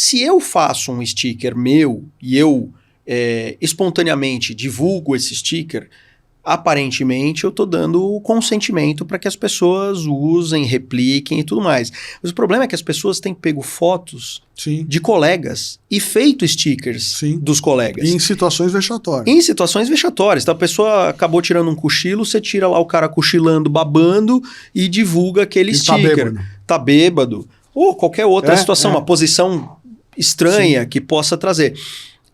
Se eu faço um sticker meu e eu espontaneamente divulgo esse sticker, aparentemente eu estou dando o consentimento para que as pessoas usem, repliquem e tudo mais. Mas o problema é que as pessoas têm pego fotos de colegas e feito stickers dos colegas. E em situações vexatórias. Em situações vexatórias. Então a pessoa acabou tirando um cochilo, você tira lá o cara cochilando, babando e divulga aquele sticker. Tá bêbado. Ou qualquer outra situação, uma posição estranha que possa trazer.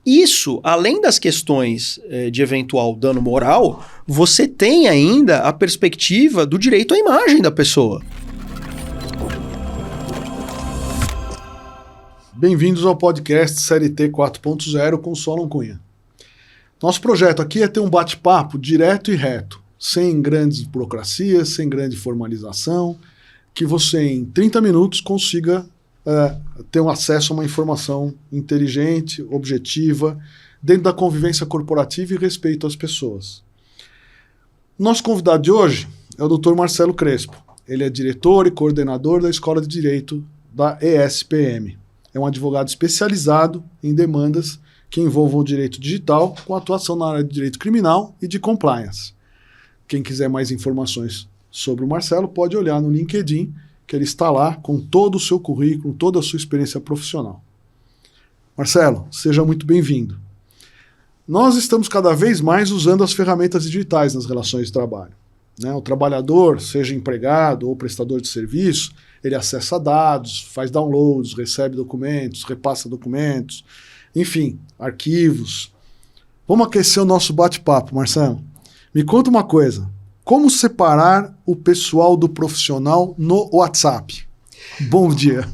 Isso, além das questões de eventual dano moral, você tem ainda a perspectiva do direito à imagem da pessoa. Bem-vindos ao podcast Série T 4.0 com Solon Cunha. Nosso projeto aqui é ter um bate-papo direto e reto, sem grandes burocracias, sem grande formalização, que você em 30 minutos consiga ter um acesso a uma informação inteligente, objetiva, dentro da convivência corporativa e respeito às pessoas. Nosso convidado de hoje é o Dr. Marcelo Crespo. Ele é diretor e coordenador da Escola de Direito da ESPM. É um advogado especializado em demandas que envolvam o direito digital, com atuação na área de direito criminal e de compliance. Quem quiser mais informações sobre o Marcelo pode olhar no LinkedIn, que ele está lá com todo o seu currículo, toda a sua experiência profissional. Marcelo, seja muito bem-vindo. Nós estamos cada vez mais usando as ferramentas digitais nas relações de trabalho. O trabalhador, seja empregado ou prestador de serviço, ele acessa dados, faz downloads, recebe documentos, repassa documentos, enfim, arquivos. Vamos aquecer o nosso bate-papo, Marcelo. Me conta uma coisa. Como separar o pessoal do profissional no WhatsApp? Bom dia.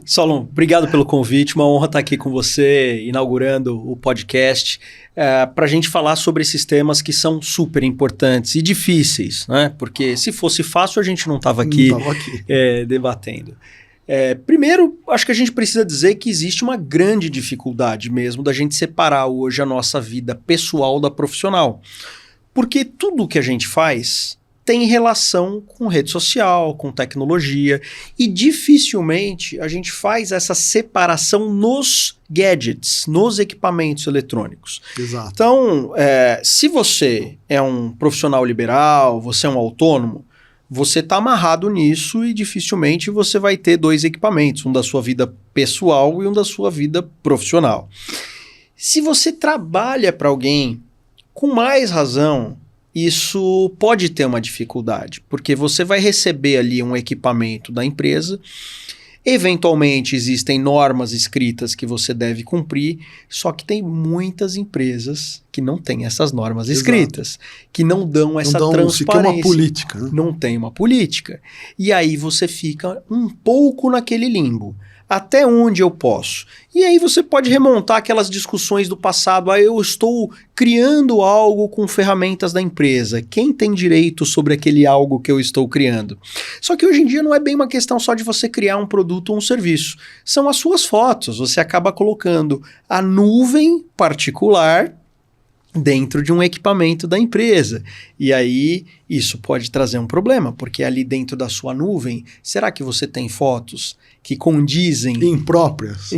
Solon, obrigado pelo convite. Uma honra estar aqui com você, inaugurando o podcast, para a gente falar sobre esses temas que são super importantes e difíceis, né? Porque se fosse fácil, a gente não estava aqui, debatendo. Primeiro, acho que a gente precisa dizer que existe uma grande dificuldade mesmo da gente separar hoje a nossa vida pessoal da profissional. Porque tudo o que a gente faz tem relação com rede social, com tecnologia, e dificilmente a gente faz essa separação nos gadgets, nos equipamentos eletrônicos. Exato. Então, se você é um profissional liberal, você é um autônomo, você está amarrado nisso e dificilmente você vai ter dois equipamentos, um da sua vida pessoal e um da sua vida profissional. Se você trabalha para alguém, com mais razão, isso pode ter uma dificuldade, porque você vai receber ali um equipamento da empresa, eventualmente existem normas escritas que você deve cumprir, só que tem muitas empresas que não têm essas normas escritas, que não dão essa transparência. Uma política, né? Não tem uma política. E aí você fica um pouco naquele limbo. Até onde eu posso? E aí você pode remontar aquelas discussões do passado. Eu estou criando algo com ferramentas da empresa. Quem tem direito sobre aquele algo que eu estou criando? Só que hoje em dia não é bem uma questão só de você criar um produto ou um serviço. São as suas fotos. Você acaba colocando a nuvem particular dentro de um equipamento da empresa. E aí isso pode trazer um problema, porque ali dentro da sua nuvem, será que você tem fotos que condizem... Impróprias.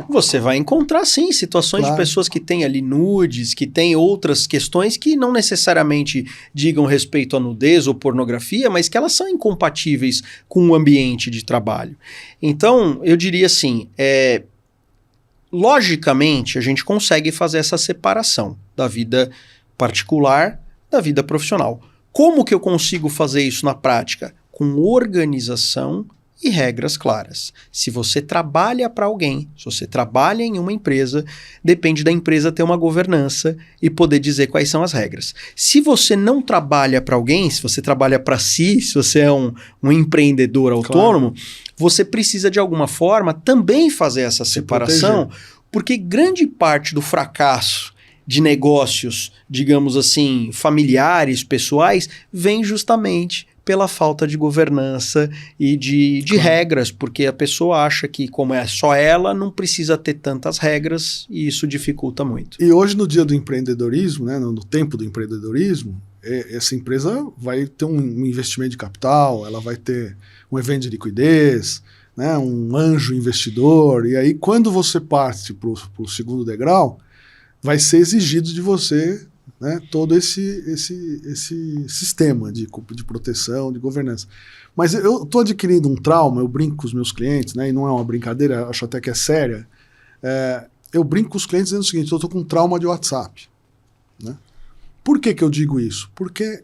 Você vai encontrar sim situações de pessoas que têm ali nudes, que têm outras questões que não necessariamente digam respeito à nudez ou pornografia, mas que elas são incompatíveis com o ambiente de trabalho. Então, eu diria assim, logicamente, a gente consegue fazer essa separação da vida particular da vida profissional. Como que eu consigo fazer isso na prática? Com organização e regras claras. Se você trabalha para alguém, se você trabalha em uma empresa, depende da empresa ter uma governança e poder dizer quais são as regras. Se você não trabalha para alguém, se você trabalha para si, se você é um empreendedor autônomo, você precisa de alguma forma também fazer essa separação, porque grande parte do fracasso de negócios, digamos assim, familiares, pessoais, vem justamente pela falta de governança e de regras, porque a pessoa acha que, como é só ela, não precisa ter tantas regras e isso dificulta muito. E hoje, no dia do empreendedorismo, né, no tempo do empreendedorismo, essa empresa vai ter um investimento de capital, ela vai ter um evento de liquidez, né, um anjo investidor, e aí quando você parte para o segundo degrau, vai ser exigido de você, né, todo esse sistema de proteção, de governança. Mas eu estou adquirindo um trauma, eu brinco com os meus clientes, né, e não é uma brincadeira, acho até que é séria, eu brinco com os clientes dizendo o seguinte, eu estou com um trauma de WhatsApp. Né? Por que eu digo isso? Porque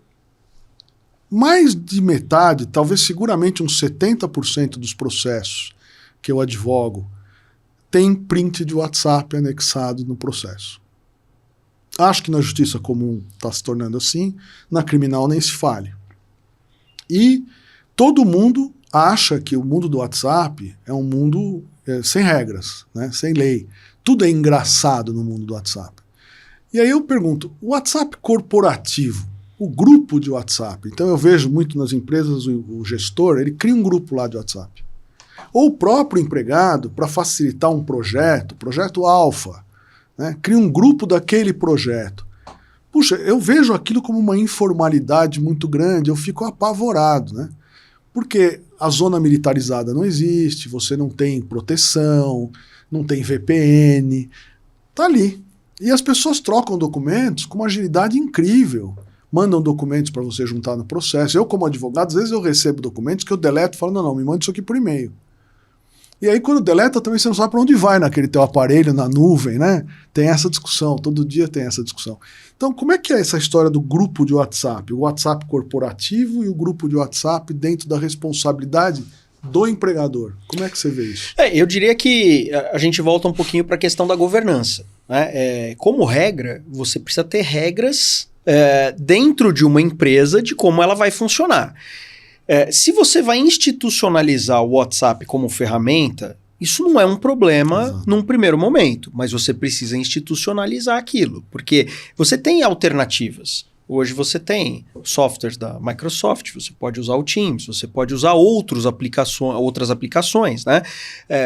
mais de metade, talvez seguramente uns 70% dos processos que eu advogo tem print de WhatsApp anexado no processo. Acho que na justiça comum está se tornando assim, na criminal nem se fale. E todo mundo acha que o mundo do WhatsApp é um mundo sem regras, né, sem lei. Tudo é engraçado no mundo do WhatsApp. E aí eu pergunto, o WhatsApp corporativo, o grupo de WhatsApp, então eu vejo muito nas empresas o gestor, ele cria um grupo lá de WhatsApp. Ou o próprio empregado, para facilitar um projeto alfa, né, cria um grupo daquele projeto. Puxa, eu vejo aquilo como uma informalidade muito grande, eu fico apavorado, né? Porque a zona militarizada não existe, você não tem proteção, não tem VPN, tá ali. E as pessoas trocam documentos com uma agilidade incrível. Mandam documentos para você juntar no processo. Eu, como advogado, às vezes eu recebo documentos que eu deleto e falo, não, me manda isso aqui por e-mail. E aí quando deleta também você não sabe para onde vai naquele teu aparelho, na nuvem, né? Tem essa discussão, todo dia tem essa discussão. Então como é que é essa história do grupo de WhatsApp? O WhatsApp corporativo e o grupo de WhatsApp dentro da responsabilidade do empregador. Como é que você vê isso? Eu diria que a gente volta um pouquinho para a questão da governança. Né? Como regra, você precisa ter regras dentro de uma empresa de como ela vai funcionar. Se você vai institucionalizar o WhatsApp como ferramenta, isso não é um problema num primeiro momento, mas você precisa institucionalizar aquilo, porque você tem alternativas. Hoje você tem softwares da Microsoft, você pode usar o Teams, você pode usar outras aplicações, né?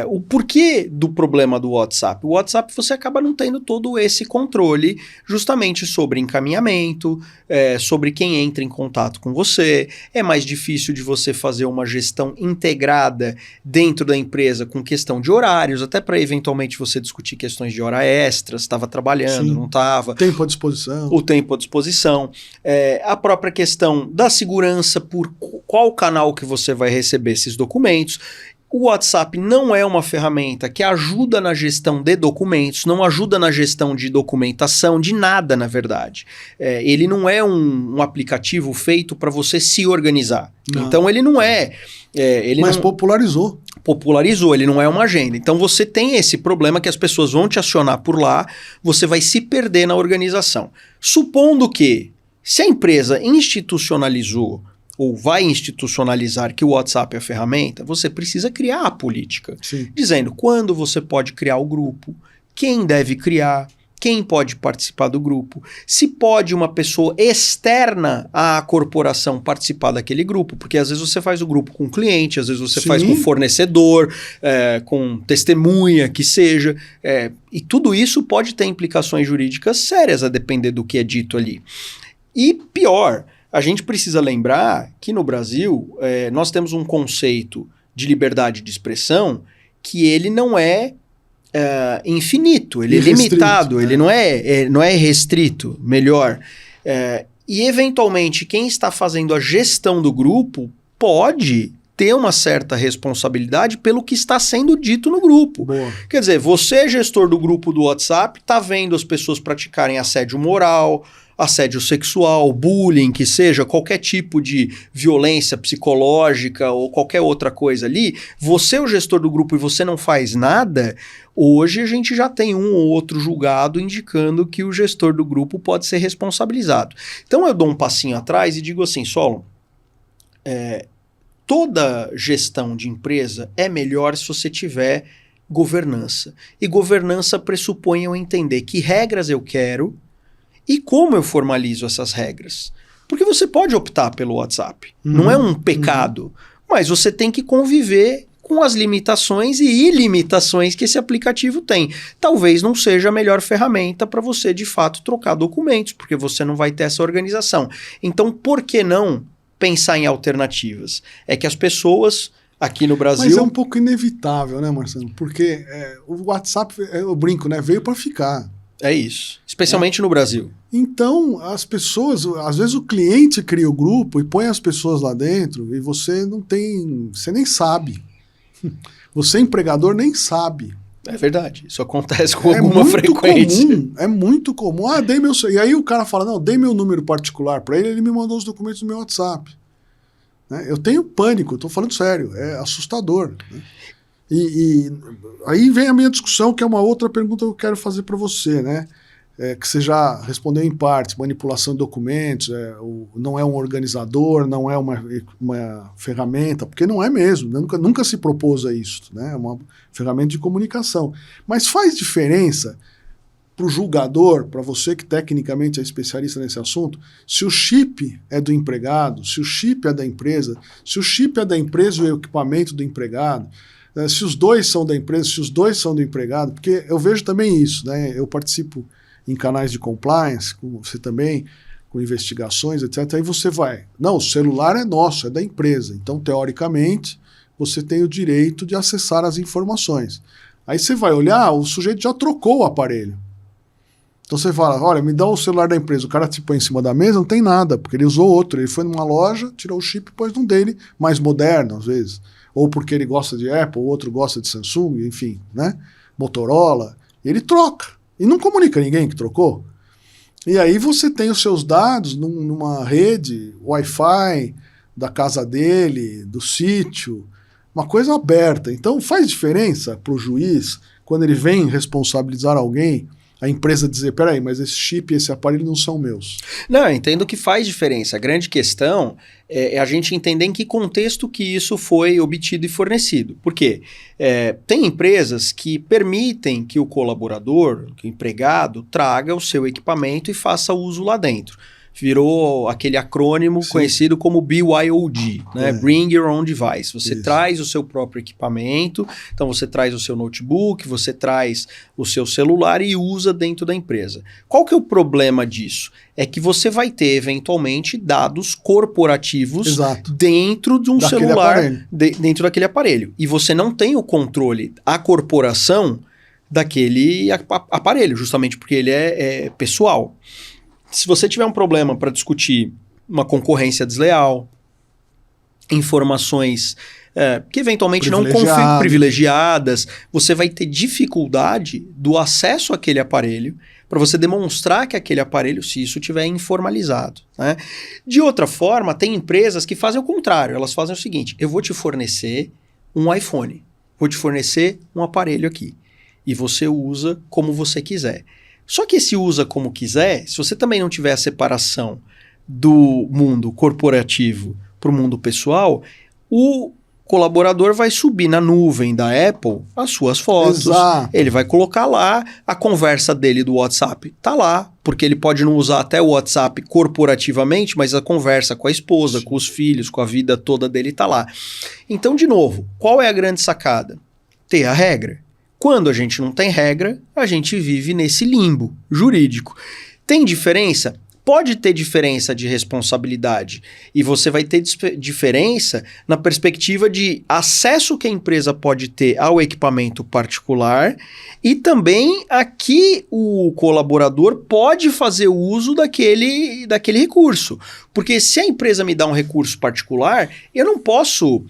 O porquê do problema do WhatsApp? O WhatsApp você acaba não tendo todo esse controle justamente sobre encaminhamento, sobre quem entra em contato com você. É mais difícil de você fazer uma gestão integrada dentro da empresa com questão de horários, até para eventualmente você discutir questões de hora extra, se estava trabalhando, Sim. não estava. Tempo à disposição. O tempo à disposição. A própria questão da segurança, por qual canal que você vai receber esses documentos. O WhatsApp não é uma ferramenta que ajuda na gestão de documentos, não ajuda na gestão de documentação, de nada, na verdade. Ele não é um aplicativo feito para você se organizar. Não. Então ele não é... Mas popularizou. Popularizou, ele não é uma agenda. Então você tem esse problema que as pessoas vão te acionar por lá, você vai se perder na organização. Supondo que, se a empresa institucionalizou ou vai institucionalizar que o WhatsApp é a ferramenta, você precisa criar a política. Sim. Dizendo quando você pode criar o grupo, quem deve criar, quem pode participar do grupo, se pode uma pessoa externa à corporação participar daquele grupo, porque às vezes você faz o grupo com o cliente, às vezes você Sim. faz com o fornecedor, com testemunha, que seja, e tudo isso pode ter implicações jurídicas sérias a depender do que é dito ali. E pior, a gente precisa lembrar que no Brasil nós temos um conceito de liberdade de expressão que ele não é infinito, ele é limitado, ele não é restrito, melhor. E eventualmente quem está fazendo a gestão do grupo pode ter uma certa responsabilidade pelo que está sendo dito no grupo. Boa. Quer dizer, você é gestor do grupo do WhatsApp, está vendo as pessoas praticarem assédio moral, assédio sexual, bullying, que seja qualquer tipo de violência psicológica ou qualquer outra coisa ali, você é o gestor do grupo e você não faz nada, hoje a gente já tem um ou outro julgado indicando que o gestor do grupo pode ser responsabilizado. Então eu dou um passinho atrás e digo assim, Solon, toda gestão de empresa é melhor se você tiver governança. E governança pressupõe eu entender que regras eu quero e como eu formalizo essas regras. Porque você pode optar pelo WhatsApp. Não é um pecado. Mas você tem que conviver com as limitações e ilimitações que esse aplicativo tem. Talvez não seja a melhor ferramenta para você, de fato, trocar documentos, porque você não vai ter essa organização. Então, por que não pensar em alternativas? É que as pessoas Aqui no Brasil... Mas é um pouco inevitável, né, Marcelo? Porque o WhatsApp, eu brinco, né, veio para ficar. É isso. Especialmente no Brasil. Então, as pessoas... Às vezes o cliente cria o grupo e põe as pessoas lá dentro e você não tem... Você nem sabe. Você, empregador, nem sabe. É verdade. Isso acontece com alguma frequência. É muito comum. Ah, dei meu... E aí o cara fala, não, dei meu número particular para ele me mandou os documentos no meu WhatsApp. Né? Eu tenho pânico, estou falando sério, é assustador. Né? E aí vem a minha discussão, que é uma outra pergunta que eu quero fazer para você, né? Que você já respondeu em partes, manipulação de documentos, não é um organizador, não é uma ferramenta, porque não é mesmo, nunca se propôs a isso, né? É uma ferramenta de comunicação. Mas faz diferença para o julgador, para você que tecnicamente é especialista nesse assunto, se o chip é do empregado, se o chip é da empresa, se o chip é da empresa e o equipamento do empregado, se os dois são da empresa, se os dois são do empregado, porque eu vejo também isso, né? Eu participo em canais de compliance, com você também, com investigações, etc. Aí você vai, não, o celular é nosso, é da empresa, então teoricamente você tem o direito de acessar as informações. Aí você vai olhar, o sujeito já trocou o aparelho. Então você fala, olha, me dá o celular da empresa, o cara te põe em cima da mesa, não tem nada, porque ele usou outro, ele foi numa loja, tirou o chip e pôs num dele, mais moderno às vezes, ou porque ele gosta de Apple, o outro gosta de Samsung, enfim, né? Motorola, ele troca, e não comunica ninguém que trocou. E aí você tem os seus dados numa rede, Wi-Fi, da casa dele, do sítio, uma coisa aberta. Então faz diferença para o juiz, quando ele vem responsabilizar alguém, a empresa dizer, peraí, mas esse chip e esse aparelho não são meus. Não, eu entendo que faz diferença. A grande questão é a gente entender em que contexto que isso foi obtido e fornecido. Por quê? Tem empresas que permitem que o colaborador, que o empregado, traga o seu equipamento e faça uso lá dentro. Virou aquele acrônimo Sim. conhecido como BYOD, né? Bring Your Own Device. Você traz o seu próprio equipamento, então você traz o seu notebook, você traz o seu celular e usa dentro da empresa. Qual que é o problema disso? É que você vai ter, eventualmente, dados corporativos Exato. Dentro de um daquele celular, dentro daquele aparelho. E você não tem o controle, a corporação, daquele aparelho, justamente porque ele é pessoal. Se você tiver um problema para discutir uma concorrência desleal, informações que eventualmente não privilegiadas, você vai ter dificuldade do acesso àquele aparelho para você demonstrar que aquele aparelho, se isso estiver informalizado. Né? De outra forma, tem empresas que fazem o contrário. Elas fazem o seguinte, eu vou te fornecer um iPhone, vou te fornecer um aparelho aqui e você usa como você quiser. Só que esse usa como quiser, se você também não tiver a separação do mundo corporativo para o mundo pessoal, o colaborador vai subir na nuvem da Apple as suas fotos, Exato. Ele vai colocar lá, a conversa dele do WhatsApp tá lá, porque ele pode não usar até o WhatsApp corporativamente, mas a conversa com a esposa, com os filhos, com a vida toda dele tá lá. Então, de novo, qual é a grande sacada? Ter a regra. Quando a gente não tem regra, a gente vive nesse limbo jurídico. Tem diferença? Pode ter diferença de responsabilidade. E você vai ter diferença na perspectiva de acesso que a empresa pode ter ao equipamento particular e também aqui o colaborador pode fazer uso daquele recurso. Porque se a empresa me dá um recurso particular, eu não posso...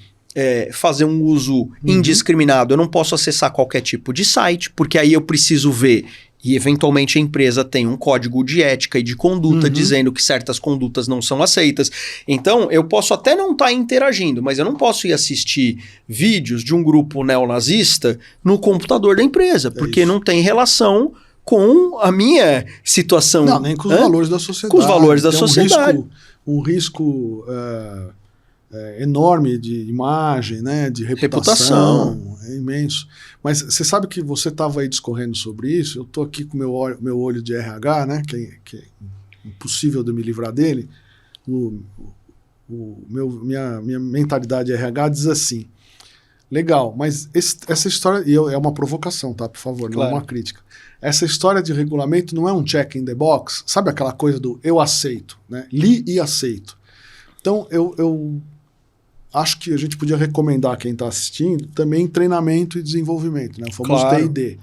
fazer um uso indiscriminado. Eu não posso acessar qualquer tipo de site, porque aí eu preciso ver, e eventualmente a empresa tem um código de ética e de conduta dizendo que certas condutas não são aceitas. Então, eu posso até não estar interagindo, mas eu não posso ir assistir vídeos de um grupo neonazista no computador da empresa, porque não tem relação com a minha situação. Não, nem com os valores da sociedade. Com os valores da sociedade. Um risco enorme de imagem, né, de reputação. É imenso. Mas você sabe que você estava aí discorrendo sobre isso, eu estou aqui com o meu olho de RH, né, que é impossível de me livrar dele. Minha mentalidade de RH diz assim, legal, mas essa história, e é uma provocação, tá, por favor, não é uma crítica. Essa história de regulamento não é um check in the box, sabe aquela coisa do eu aceito, né, li e aceito. Então, acho que a gente podia recomendar a quem está assistindo também treinamento e desenvolvimento, né? O famoso T&D.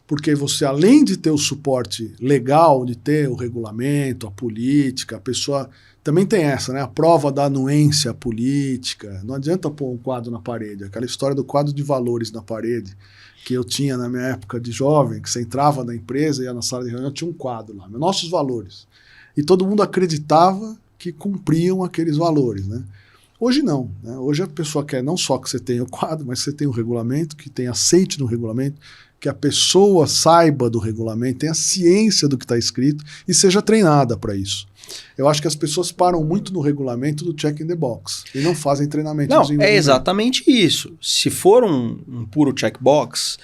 Porque você, além de ter o suporte legal, de ter o regulamento, a política, a pessoa também tem essa, né? A prova da anuência política. Não adianta pôr um quadro na parede. Aquela história do quadro de valores na parede que eu tinha na minha época de jovem, que você entrava na empresa e ia na sala de reunião, tinha um quadro lá, nossos valores. E todo mundo acreditava que cumpriam aqueles valores, né? Hoje não, né? Hoje a pessoa quer não só que você tenha o quadro, mas que você tenha o regulamento, que tenha aceite no regulamento, que a pessoa saiba do regulamento, tenha ciência do que está escrito e seja treinada para isso. Eu acho que as pessoas param muito no regulamento do check in the box e não fazem treinamento. Não, é exatamente isso. Se for um puro checkbox,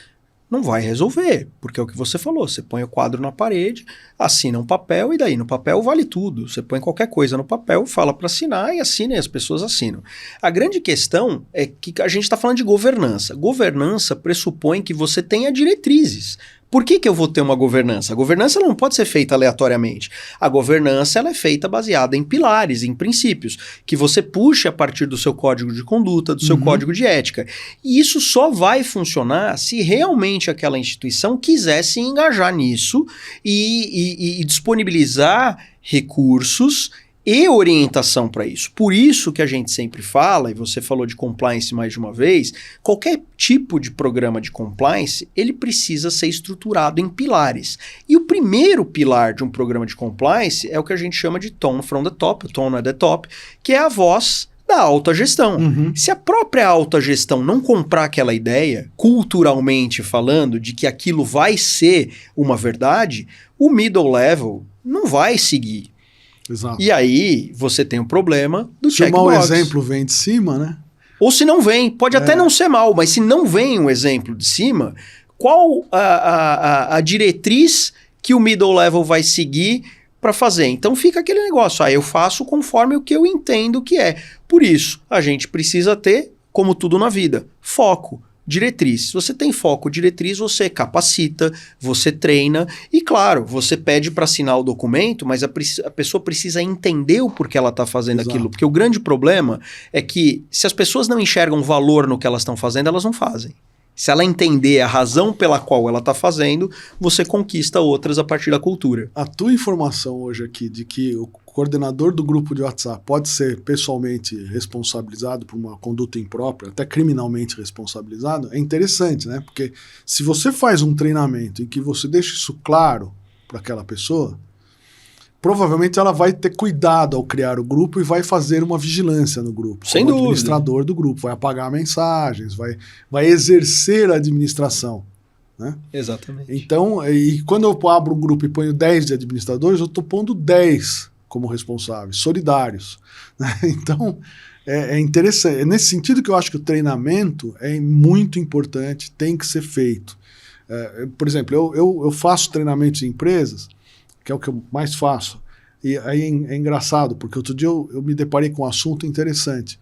não vai resolver, porque é o que você falou, você põe o quadro na parede, assina um papel e daí no papel vale tudo. Você põe qualquer coisa no papel, fala para assinar e assina e as pessoas assinam. A grande questão é que a gente está falando de governança. Governança pressupõe que você tenha diretrizes. Por que eu vou ter uma governança? A governança não pode ser feita aleatoriamente. A governança ela é feita baseada em pilares, em princípios, que você puxa a partir do seu código de conduta, do seu código de ética. E isso só vai funcionar se realmente aquela instituição quiser se engajar nisso e disponibilizar recursos e orientação para isso. Por isso que a gente sempre fala, e você falou de compliance mais de uma vez, qualquer tipo de programa de compliance, ele precisa ser estruturado em pilares. E o primeiro pilar de um programa de compliance é o que a gente chama de tone from the top, o tone at the top, que é a voz da alta gestão. Se a própria alta gestão não comprar aquela ideia, culturalmente falando, de que aquilo vai ser uma verdade, o middle level não vai seguir. Exato. E aí você tem um problema do checkbox. Se o mau exemplo vem de cima, né? Ou se não vem, pode até não ser mal, mas se não vem um exemplo de cima, qual a diretriz que o middle level vai seguir para fazer? Então fica aquele negócio, eu faço conforme o que eu entendo que é. Por isso, a gente precisa ter, como tudo na vida, foco. Diretriz. Se você tem foco, diretriz, você capacita, você treina e, claro, você pede para assinar o documento, mas a pessoa precisa entender o porquê ela está fazendo aquilo. Porque o grande problema é que se as pessoas não enxergam valor no que elas estão fazendo, elas não fazem. Se ela entender a razão pela qual ela está fazendo, você conquista outras a partir da cultura. A tua informação hoje aqui de que o coordenador do grupo de WhatsApp pode ser pessoalmente responsabilizado por uma conduta imprópria, até criminalmente responsabilizado, é interessante, né? Porque se você faz um treinamento em que você deixa isso claro para aquela pessoa, provavelmente ela vai ter cuidado ao criar o grupo e vai fazer uma vigilância no grupo. Sem como dúvida. Administrador do grupo, vai apagar mensagens, vai exercer a administração. Né? Exatamente. Então, e quando eu abro um grupo e ponho 10 de administradores, eu estou pondo 10 como responsáveis, solidários. Né? Então, é interessante. É nesse sentido que eu acho que o treinamento é muito importante, tem que ser feito. Por exemplo, eu faço treinamentos em empresas, que é o que eu mais faço. E aí é engraçado, porque outro dia eu me deparei com um assunto interessante,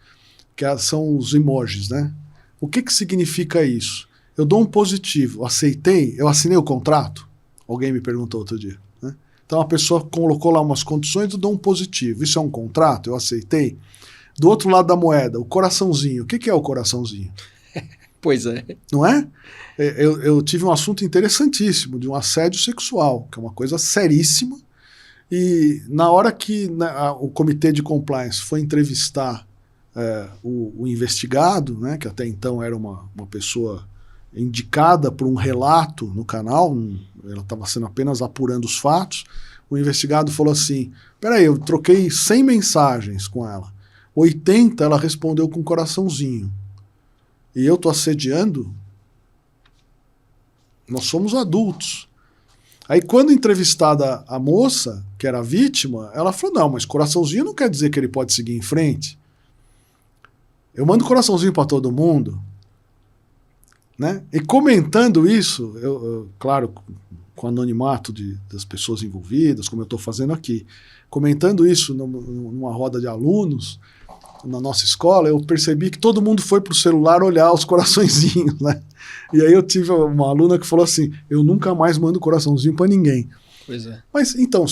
que são os emojis, né? O que significa isso? Eu dou um positivo, aceitei, eu assinei o contrato? Alguém me perguntou outro dia. Né? Então a pessoa colocou lá umas condições, eu dou um positivo. Isso é um contrato? Eu aceitei? Do outro lado da moeda, o coraçãozinho. O que é o coraçãozinho? Pois é. Não é? Eu tive um assunto interessantíssimo de um assédio sexual, que é uma coisa seríssima, e na hora que o comitê de compliance foi entrevistar o investigado, né, que até então era uma pessoa indicada por um relato no canal, ela estava sendo apenas apurando os fatos, o investigado falou assim, peraí, eu troquei 100 mensagens com ela, 80 ela respondeu com um coraçãozinho, e eu tô assediando? Nós somos adultos. Aí quando entrevistada a moça, que era a vítima, ela falou, não, mas coraçãozinho não quer dizer que ele pode seguir em frente. Eu mando coraçãozinho para todo mundo. Né? E comentando isso, eu, claro, com anonimato das pessoas envolvidas, como eu estou fazendo aqui, comentando isso numa roda de alunos, na nossa escola, eu percebi que todo mundo foi pro celular olhar os coraçõezinhos, né? E aí eu tive uma aluna que falou assim, eu nunca mais mando coraçãozinho para ninguém. Pois é. Mas então,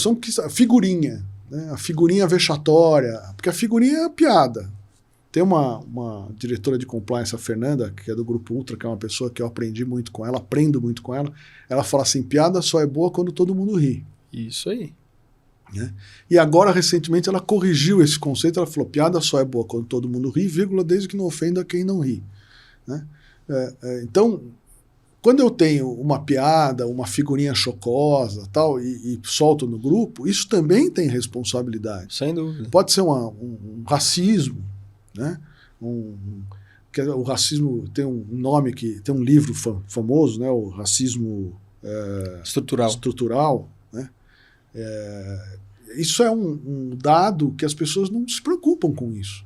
figurinha, né? A figurinha vexatória, porque a figurinha é piada. Tem uma diretora de compliance, a Fernanda, que é do Grupo Ultra, que é uma pessoa que eu aprendi muito com ela, aprendo muito com ela. Ela fala assim, piada só é boa quando todo mundo ri. Isso aí. Né? E agora, recentemente, ela corrigiu esse conceito. Ela falou, piada só é boa quando todo mundo ri, vírgula, desde que não ofenda quem não ri. Né? Então, quando eu tenho uma piada, uma figurinha chocosa tal, e solto no grupo, isso também tem responsabilidade. Sem dúvida. Pode ser um racismo, né? O racismo tem um nome, que tem um livro famoso, né? O racismo estrutural. Né? Isso é um dado que as pessoas não se preocupam com isso.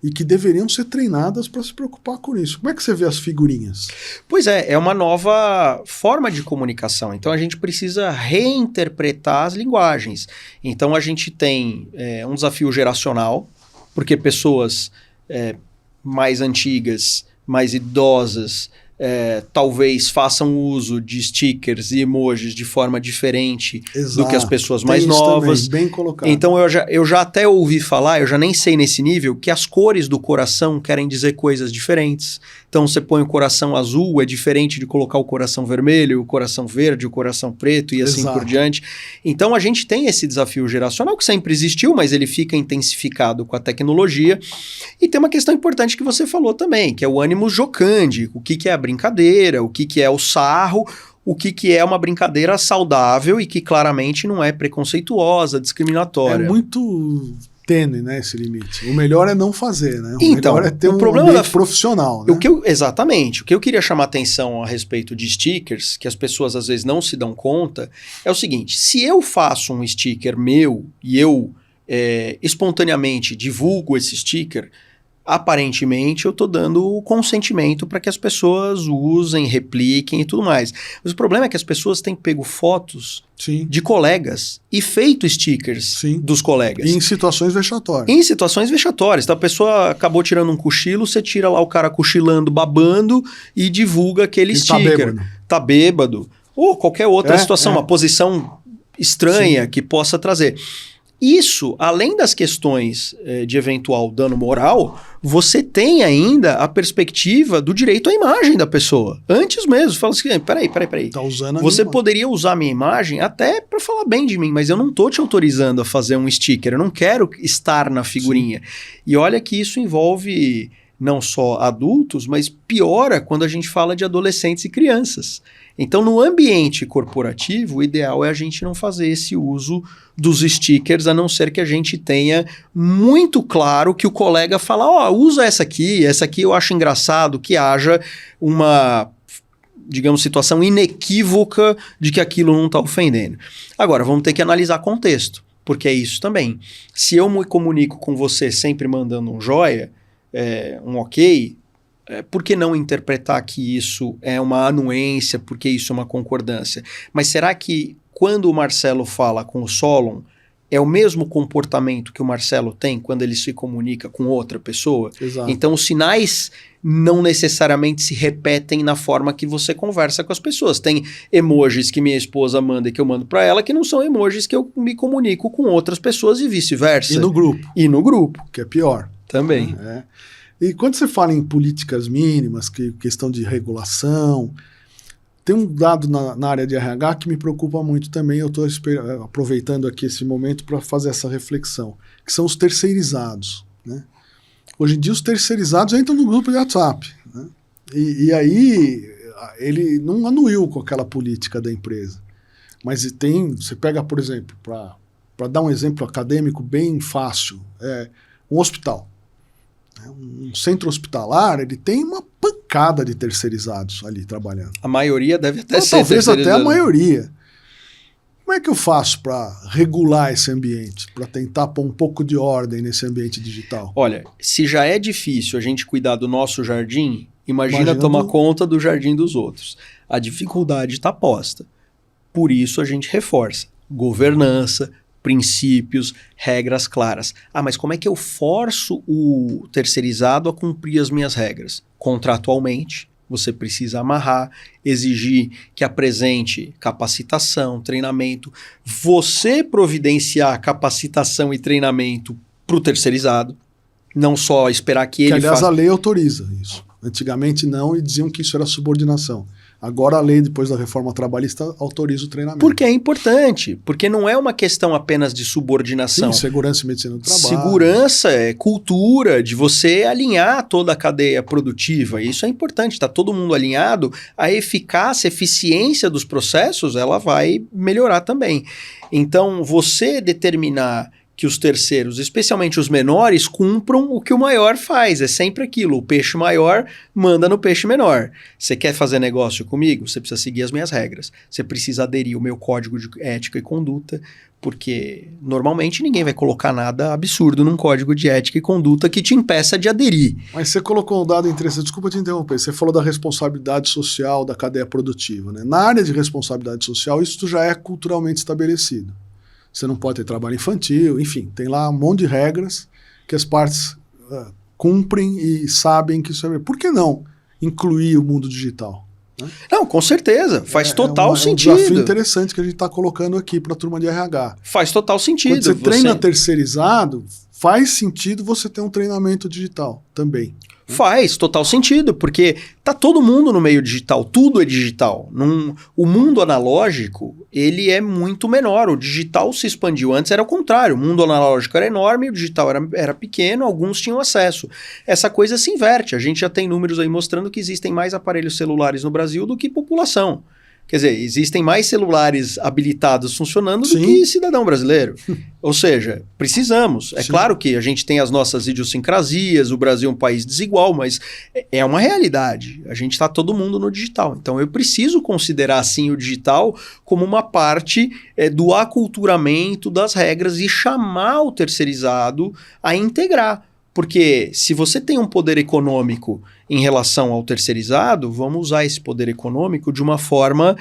E que deveriam ser treinadas para se preocupar com isso. Como é que você vê as figurinhas? Pois é uma nova forma de comunicação. Então a gente precisa reinterpretar as linguagens. Então a gente tem um desafio geracional, porque pessoas mais antigas, mais idosas, talvez façam uso de stickers e emojis de forma diferente do que as pessoas mais novas. Também, bem colocado. Então eu já até ouvi falar, eu já nem sei nesse nível, que as cores do coração querem dizer coisas diferentes. Então você põe o coração azul, é diferente de colocar o coração vermelho, o coração verde, o coração preto e assim por diante. Então a gente tem esse desafio geracional que sempre existiu, mas ele fica intensificado com a tecnologia. E tem uma questão importante que você falou também, que é o ânimo jocande, o que é a brincadeira, o que é o sarro, o que é uma brincadeira saudável e que claramente não é preconceituosa, discriminatória. É muito tênue, né, esse limite. O melhor é não fazer, né? Então, melhor é ter ambiente profissional, né? Exatamente. O que eu queria chamar atenção a respeito de stickers, que as pessoas às vezes não se dão conta, é o seguinte, se eu faço um sticker meu e eu espontaneamente divulgo esse sticker, aparentemente eu estou dando o consentimento para que as pessoas usem, repliquem e tudo mais. Mas o problema é que as pessoas têm pego fotos de colegas e feito stickers dos colegas. E em situações vexatórias. Em situações vexatórias. Então a pessoa acabou tirando um cochilo, você tira lá o cara cochilando, babando e divulga aquele sticker. Tá bêbado. Ou qualquer outra situação, uma posição estranha que possa trazer. Isso, além das questões de eventual dano moral, você tem ainda a perspectiva do direito à imagem da pessoa. Antes mesmo, fala assim, peraí. Tá usando você poderia usar a minha imagem até para falar bem de mim, mas eu não tô te autorizando a fazer um sticker, eu não quero estar na figurinha. E olha que isso envolve não só adultos, mas piora quando a gente fala de adolescentes e crianças. Então, no ambiente corporativo, o ideal é a gente não fazer esse uso dos stickers, a não ser que a gente tenha muito claro que o colega fala, usa essa aqui eu acho engraçado, que haja uma, digamos, situação inequívoca de que aquilo não está ofendendo. Agora, vamos ter que analisar contexto, porque é isso também. Se eu me comunico com você sempre mandando um joia, um ok, por que não interpretar que isso é uma anuência, porque isso é uma concordância? Mas será que quando o Marcelo fala com o Solon, é o mesmo comportamento que o Marcelo tem quando ele se comunica com outra pessoa? Exato. Então os sinais não necessariamente se repetem na forma que você conversa com as pessoas. Tem emojis que minha esposa manda e que eu mando para ela, que não são emojis que eu me comunico com outras pessoas e vice-versa. E no grupo. Que é pior. Também. E quando você fala em políticas mínimas, questão de regulação, tem um dado na área de RH que me preocupa muito também, eu estou aproveitando aqui esse momento para fazer essa reflexão, que são os terceirizados. Né? Hoje em dia os terceirizados entram no grupo de WhatsApp. Né? E aí ele não anuiu com aquela política da empresa. Mas você pega, por exemplo, para dar um exemplo acadêmico bem fácil, um hospital. Um centro hospitalar, ele tem uma pancada de terceirizados ali trabalhando. A maioria deve até ser talvez até a maioria. Como é que eu faço para regular esse ambiente, para tentar pôr um pouco de ordem nesse ambiente digital? Olha, se já é difícil a gente cuidar do nosso jardim, imagina tomar conta do jardim dos outros. A dificuldade está posta. Por isso a gente reforça governança, princípios, regras claras. Mas como é que eu forço o terceirizado a cumprir as minhas regras? Contratualmente, você precisa amarrar, exigir que apresente capacitação, treinamento, você providenciar capacitação e treinamento para o terceirizado. Não só esperar que Que, ele aliás, faça... a lei autoriza isso. Antigamente não, e diziam que isso era subordinação. Agora a lei, depois da reforma trabalhista, autoriza o treinamento. Porque é importante, porque não é uma questão apenas de subordinação. Sim, segurança e medicina do trabalho. Segurança é cultura, de você alinhar toda a cadeia produtiva. Isso é importante, está todo mundo alinhado, a eficácia, a eficiência dos processos, ela vai melhorar também. Então, você determinar que os terceiros, especialmente os menores, cumpram o que o maior faz. É sempre aquilo, o peixe maior manda no peixe menor. Você quer fazer negócio comigo? Você precisa seguir as minhas regras. Você precisa aderir ao meu código de ética e conduta, porque normalmente ninguém vai colocar nada absurdo num código de ética e conduta que te impeça de aderir. Mas você colocou um dado interessante, desculpa te interromper, você falou da responsabilidade social da cadeia produtiva, né? Na área de responsabilidade social, isso já é culturalmente estabelecido. Você não pode ter trabalho infantil, enfim, tem lá um monte de regras que as partes cumprem e sabem que isso é... Por que não incluir o mundo digital? Né? Não, com certeza, faz total sentido. É um desafio interessante que a gente está colocando aqui para a turma de RH. Faz total sentido. Quando você treina terceirizado, faz sentido você ter um treinamento digital também. Faz total sentido, porque tá todo mundo no meio digital, tudo é digital. O mundo analógico, ele é muito menor, o digital se expandiu. Antes era o contrário, o mundo analógico era enorme, o digital era pequeno, alguns tinham acesso. Essa coisa se inverte, a gente já tem números aí mostrando que existem mais aparelhos celulares no Brasil do que população. Quer dizer, existem mais celulares habilitados funcionando do que cidadão brasileiro. Ou seja, precisamos. É claro que a gente tem as nossas idiosincrasias, o Brasil é um país desigual, mas é uma realidade. A gente está todo mundo no digital. Então eu preciso considerar, sim, o digital como uma parte do aculturamento das regras e chamar o terceirizado a integrar. Porque se você tem um poder econômico em relação ao terceirizado, vamos usar esse poder econômico de uma forma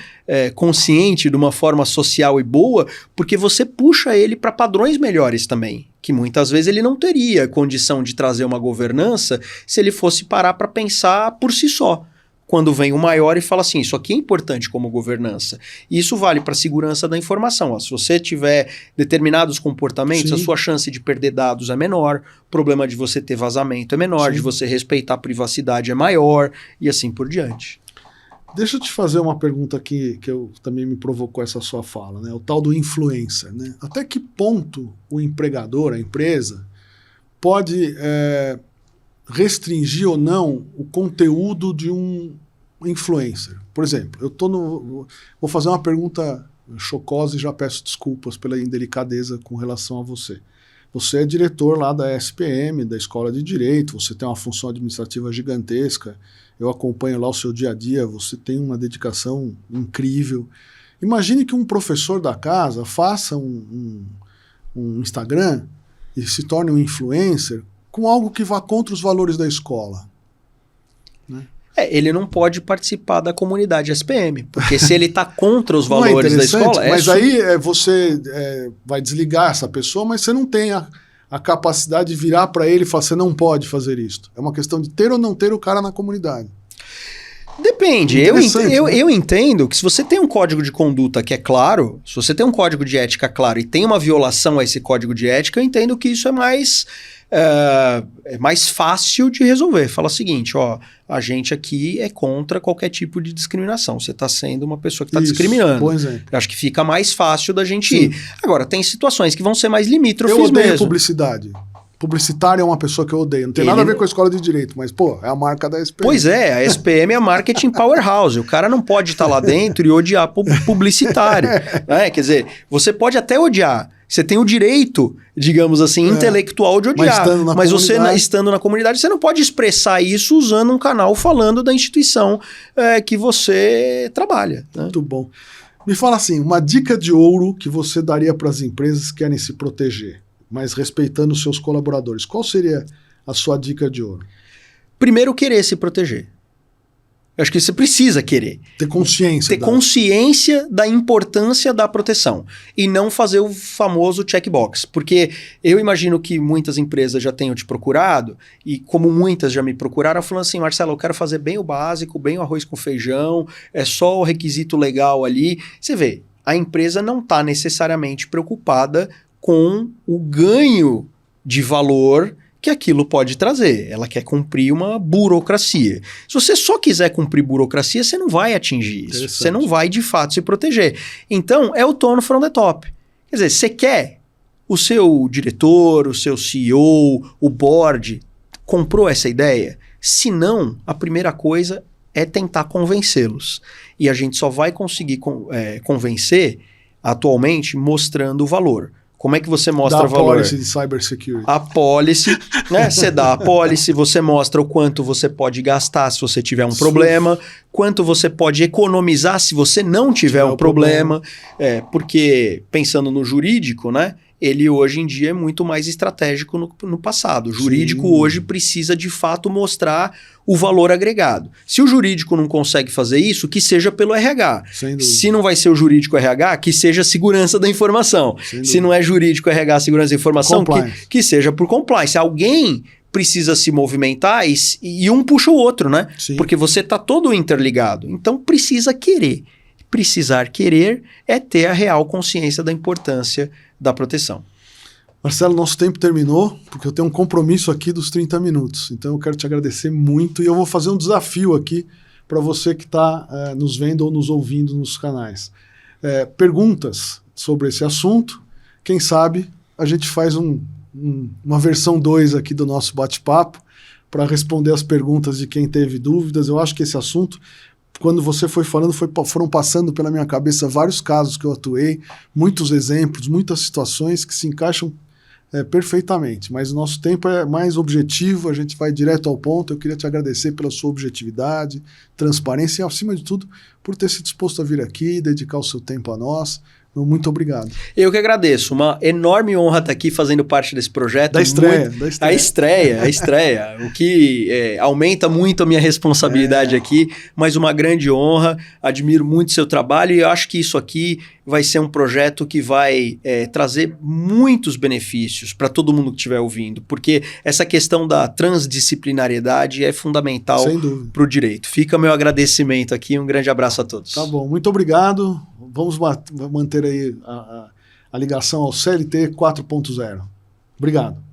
consciente, de uma forma social e boa, porque você puxa ele para padrões melhores também, que muitas vezes ele não teria condição de trazer uma governança se ele fosse parar para pensar por si só. Quando vem o maior e fala assim, isso aqui é importante como governança. E isso vale para a segurança da informação. Ó, se você tiver determinados comportamentos, a sua chance de perder dados é menor, o problema de você ter vazamento é menor, de você respeitar a privacidade é maior, e assim por diante. Deixa eu te fazer uma pergunta aqui, que também me provocou essa sua fala, né? O tal do influencer, né? Até que ponto o empregador, a empresa, pode... restringir ou não o conteúdo de um influencer. Por exemplo, vou fazer uma pergunta chocosa e já peço desculpas pela indelicadeza com relação a você. Você é diretor lá da SPM, da Escola de Direito, você tem uma função administrativa gigantesca, eu acompanho lá o seu dia a dia, você tem uma dedicação incrível. Imagine que um professor da casa faça um Instagram e se torne um influencer com algo que vá contra os valores da escola. Né? Ele não pode participar da comunidade SPM, porque se ele está contra os valores da escola... Mas aí você vai desligar essa pessoa, mas você não tem a capacidade de virar para ele e falar, você não pode fazer isso. É uma questão de ter ou não ter o cara na comunidade. Depende. Eu entendo que se você tem um código de conduta que é claro, se você tem um código de ética claro e tem uma violação a esse código de ética, eu entendo que isso é mais fácil de resolver. Fala o seguinte, ó, a gente aqui é contra qualquer tipo de discriminação. Você está sendo uma pessoa que está discriminando. Bom exemplo. Eu acho que fica mais fácil da gente ir. Agora, tem situações que vão ser mais limítrofes mesmo. Eu odeio publicidade. Publicitário é uma pessoa que eu odeio. Não tem nada a ver com a escola de direito, mas, pô, é a marca da SPM. Pois é, a SPM é a marketing powerhouse. O cara não pode estar lá dentro e odiar publicitário. Né? Quer dizer, você pode até odiar. Você tem o direito, digamos assim, intelectual de odiar. Mas você, estando na comunidade, você não pode expressar isso usando um canal falando da instituição que você trabalha. Né? Muito bom. Me fala assim, uma dica de ouro que você daria para as empresas que querem se proteger, mas respeitando os seus colaboradores. Qual seria a sua dica de ouro? Primeiro, querer se proteger. Eu acho que você precisa querer. Ter consciência. Ter consciência da importância da proteção. E não fazer o famoso checkbox. Porque eu imagino que muitas empresas já tenham te procurado, e como muitas já me procuraram, falando assim, Marcelo, eu quero fazer bem o básico, bem o arroz com feijão, é só o requisito legal ali. Você vê, a empresa não está necessariamente preocupada com o ganho de valor que aquilo pode trazer. Ela quer cumprir uma burocracia. Se você só quiser cumprir burocracia, você não vai atingir isso. Você não vai, de fato, se proteger. Então, é o tone from the top. Quer dizer, você quer o seu diretor, o seu CEO, o board, comprou essa ideia? Se não, a primeira coisa é tentar convencê-los. E a gente só vai conseguir convencer, atualmente, mostrando o valor. Como é que você mostra valor? A policy de cybersecurity. A policy, né? Você dá a policy, você mostra o quanto você pode gastar se você tiver um problema, quanto você pode economizar se você não tiver um problema. Porque, pensando no jurídico, né? Ele hoje em dia é muito mais estratégico no passado. O jurídico hoje precisa, de fato, mostrar o valor agregado. Se o jurídico não consegue fazer isso, que seja pelo RH. Se não vai ser o jurídico RH, que seja segurança da informação. Se não é jurídico RH, segurança da informação, que seja por compliance. Alguém precisa se movimentar e um puxa o outro, né? Sim. Porque você está todo interligado. Então, precisa querer. Precisar querer é ter a real consciência da importância da proteção. Marcelo, nosso tempo terminou, porque eu tenho um compromisso aqui dos 30 minutos. Então eu quero te agradecer muito e eu vou fazer um desafio aqui para você que está nos vendo ou nos ouvindo nos canais. Perguntas sobre esse assunto. Quem sabe a gente faz uma versão 2 aqui do nosso bate-papo para responder as perguntas de quem teve dúvidas. Eu acho que esse assunto, quando você foi falando, foram passando pela minha cabeça vários casos que eu atuei, muitos exemplos, muitas situações que se encaixam perfeitamente. Mas o nosso tempo é mais objetivo, a gente vai direto ao ponto. Eu queria te agradecer pela sua objetividade, transparência e, acima de tudo, por ter se disposto a vir aqui, dedicar o seu tempo a nós. Muito obrigado. Eu que agradeço. Uma enorme honra estar aqui fazendo parte desse projeto. Da estreia. A estreia. O que aumenta muito a minha responsabilidade aqui, mas uma grande honra. Admiro muito seu trabalho e acho que isso aqui vai ser um projeto que vai trazer muitos benefícios para todo mundo que estiver ouvindo, porque essa questão da transdisciplinariedade é fundamental para o direito. Fica meu agradecimento aqui. Um grande abraço a todos. Tá bom. Muito obrigado. Vamos manter aí a ligação ao CLT 4.0. Obrigado.